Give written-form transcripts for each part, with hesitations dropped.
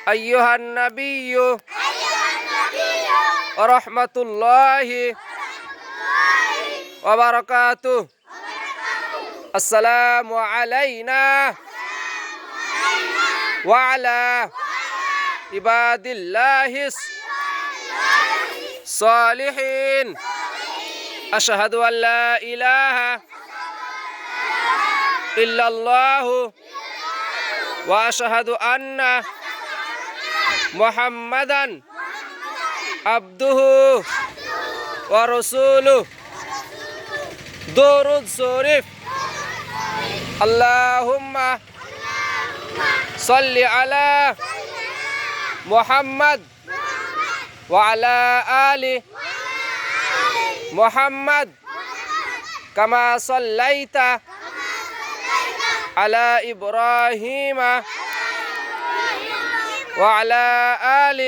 أيها النبي ورحمة الله وبركاته السلام علينا وعلى عباد الله الصالحين أشهد أن لا إله إلا الله وأشهد أن محمدا عبده ورسوله درود شريف اللهم صل على محمد وعلى آل محمد كما صليت على إبراهيم وعلى آل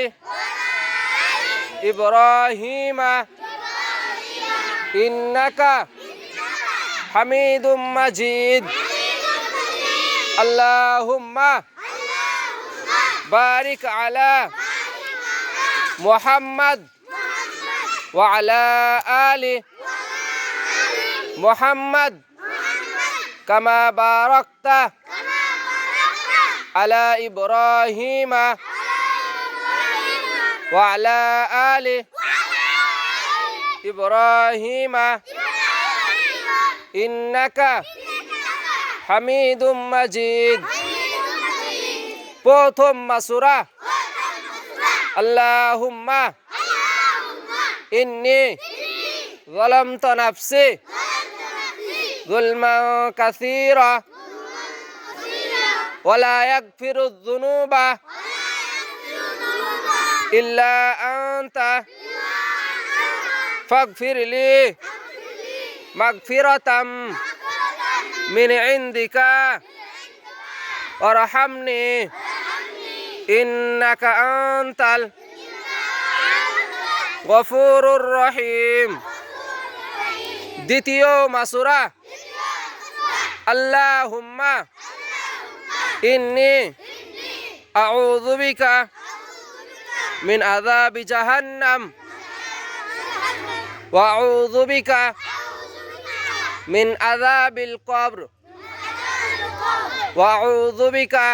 إبراهيم إنك حميد مجيد اللهم بارك على محمد وعلى آل محمد كما باركت على إبراهيم وعلى آل إبراهيم إنك حميد مجيد প্রথম সূরা আল্লাহুম্মা ইন্নী যালামতু নাফসি যুলমান কাসীরা ওয়া লা ইয়াগফিরুয যুনুবা ইল্লা আনতা ফাগফিরলি মাগফিরাতাম মিন ইনদিকা ওয়ারহামনি ইন্নাকা আনতাল গফুরুর রহিম। দ্বিতীয় সূরা আল্লাহুম্মা ইন্নী আউযু বিকা মিন আযাবি জাহান্নাম ওয়া আউযু বিকা মিন আযাবিল কবর ওয়া আউযু বিকা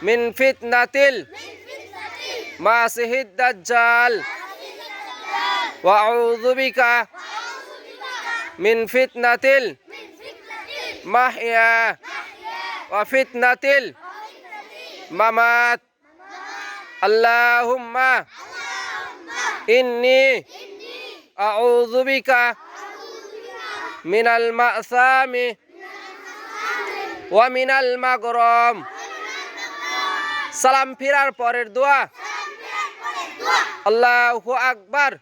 মিন ফিতনাতিল মাসিহিদ দাজ্জাল ওয়া আউযু বিকা মিন ফিতনাতিল মাহইয়া ওয়া ফিতনাতিল মামাত আল্লাহুম্মা ইন্নী আউযু বিকা মিনাল মাসামি ওয়া মিনাল মাগরাম। সালাম ফিরার পরের দোয়া আল্লাহু আকবার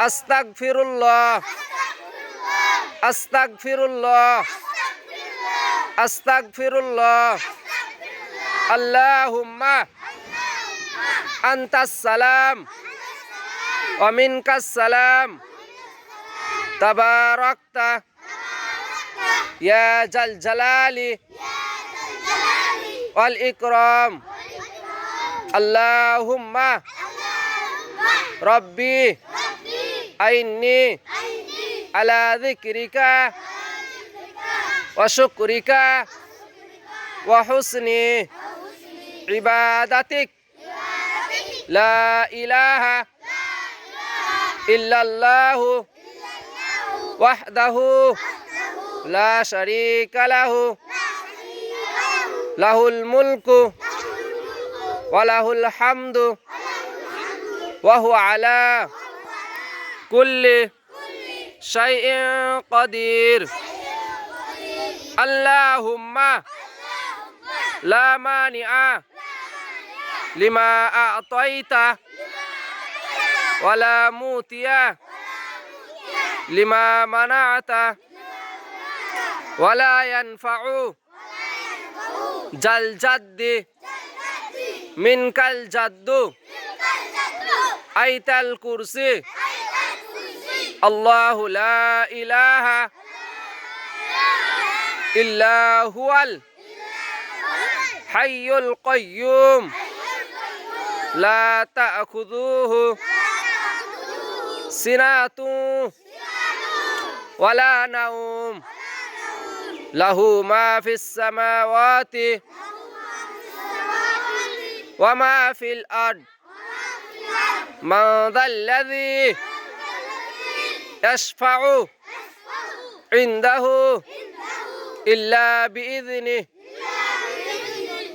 আস্তাগফিরুল্লাহ আস্তাগফিরুল্লাহ আস্তাগফিরুল্লাহ আল্লাহুম্মা আনতাস সালাম ওয়া মিনকাস সালাম তাবারাকতা ইয়া জাল জালালি ওয়াল ইকরাম আল্লাহুম্মা রব্বি আইন্নি আলা যিকরিকা ওয়া শুকরিকা ওয়া হুসনি ইবাদাতিক লা ইলাহা ইল্লাল্লাহু ওয়াহদাহু লা শারীকা লাহু লাহুল মুলকু ওয়া লাহুল হামদু ওয়া হুয়া আলা কুল্লি শাইইন কাদির। আল্লাহুম্মা লা মানিআ লিমা আ'তাইতা ওয়া লা মুতিয়া লিমা মানা'তা ওয়া লা ইয়ানফা'ু জাল জাদ্দি মিনকাল জাদ্দু আইতাল কুরসি আল্লাহু লা ইলাহা ইল্লা হুয়াল حي القيوم لا تأخذوه سنة ولا نوم له ما في السماوات وما في الأرض من ذا الذي يشفع عنده إلا بإذنه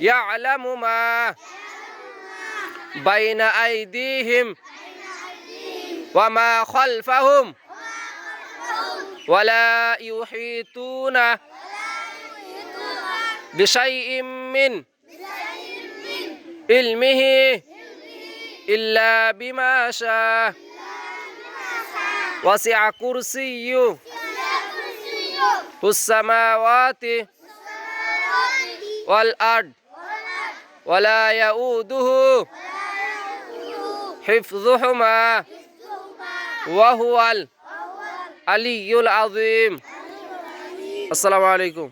يعلم ما بين أيديهم وما خلفهم ولا يحيطون بشيء من علمه إلا بما شاء وسع كرسيه السماوات والأرض ولا يؤوده حفظهما وهو العلي العظيم. السلام عليكم.